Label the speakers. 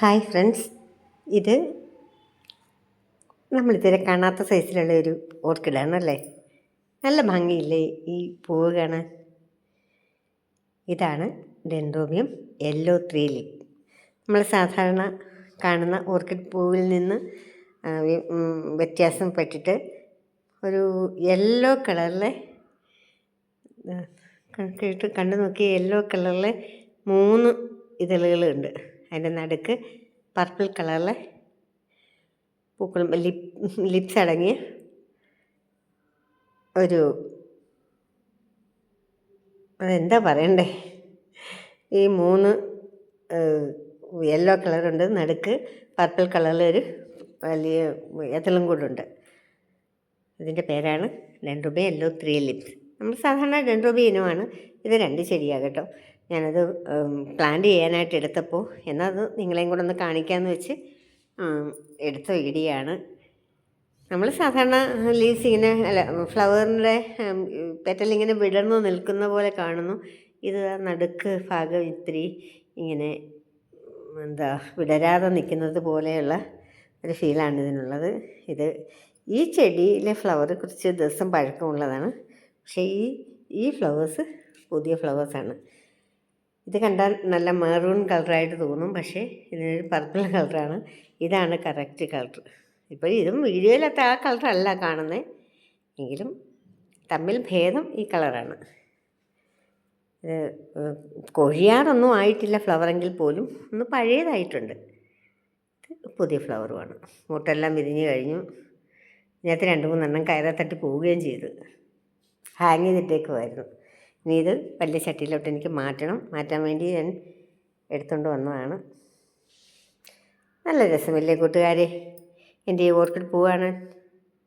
Speaker 1: Hi friends, ഇത് നമ്മളിതുവരെ കാണാത്ത സൈസിലുള്ള ഒരു ഓർക്കിഡാണല്ലേ. നല്ല ഭംഗിയില്ലേ ഈ പൂവ് കാണാൻ. ഇതാണ് ഡെൻഡ്രോബിയം യെല്ലോ 3 ലീഫ്. നമ്മൾ സാധാരണ കാണുന്ന ഓർക്കിഡ് പൂവിൽ നിന്ന് വ്യത്യാസം പെട്ടിട്ട് ഒരു യെല്ലോ കളറിലെ കണ്ടു നോക്കിയ യെല്ലോ കളറിലെ 3 ഇതളുകളുണ്ട്. അതിൻ്റെ നടുക്ക് പർപ്പിൾ കളറിലെ പൂക്കളും ലിപ്സ് അടങ്ങിയ ഒരു അതെന്താ പറയണ്ടേ, ഈ 3 യെല്ലോ കളറുണ്ട്, നടുക്ക് പർപ്പിൾ കളറിലൊരു വലിയ എതളും കൂടുണ്ട്. ഇതിൻ്റെ പേരാണ് ഡെൻഡ്രോബിയം യെല്ലോ 3 ലീഫ്സ്. നമ്മൾ സാധാരണ ഡെൻഡ്രോബിയം ഇനമാണ്. ഇത് 2 ചെടിയാകട്ടോ. ഞാനത് പ്ലാന്റ് ചെയ്യാനായിട്ട് എടുത്തപ്പോൾ എന്നാൽ അത് നിങ്ങളെയും കൂടെ ഒന്ന് കാണിക്കാമെന്ന് വെച്ച് എടുത്ത വീഡിയോ ആണ്. നമ്മൾ സാധാരണ ലീവ്സ് ഇങ്ങനെ ഫ്ലവറിൻ്റെ പെറ്റലിങ്ങനെ വിടർന്നു നിൽക്കുന്ന പോലെ കാണുന്നു. ഇത് നടുക്ക് ഭാഗം ഇത്തിരി ഇങ്ങനെ വിടരാതെ നിൽക്കുന്നത് പോലെയുള്ള ഒരു ഫീലാണ് ഇതിനുള്ളത്. ഈ ചെടിയിലെ ഫ്ലവർ കുറച്ച് ദിവസം പഴക്കമുള്ളതാണ്, പക്ഷേ ഈ ഫ്ലവേഴ്സ് പുതിയ ഫ്ലവേഴ്സാണ്. ഇത് കണ്ടാൽ നല്ല മെറൂൺ കളറായിട്ട് തോന്നും, പക്ഷേ ഇതിനൊരു പർപ്പിൾ കളറാണ്. ഇതാണ് കറക്റ്റ് കളർ. ഇപ്പോൾ ഇതും വീഡിയോയിലത്തെ ആ കളറല്ല കാണുന്നത്, എങ്കിലും തമ്മിൽ ഭേദം ഈ കളറാണ്. ഇത് കൊഴിയാറൊന്നും ആയിട്ടില്ല ഫ്ലവറെങ്കിൽ പോലും ഒന്ന് പഴയതായിട്ടുണ്ട്. ഇത് പുതിയ ഫ്ലവറുമാണ്. മുട്ടെല്ലാം വിരിഞ്ഞ് കഴിഞ്ഞു. ഇതിനകത്ത് 2-3 എണ്ണം കയറെ തട്ടി പോവുകയും ചെയ്തു. ഹാങ് ചെയ്തിട്ടേക്കുമായിരുന്നു. ഇനി ഇത് വലിയ ചട്ടിയിലോട്ട് എനിക്ക് മാറ്റാൻ വേണ്ടി ഞാൻ എടുത്തുകൊണ്ട് വന്നതാണ്. നല്ല രസമില്ലേ കൂട്ടുകാരെ എൻ്റെ ഈ ഓർക്കിഡ് പൂവാണ്.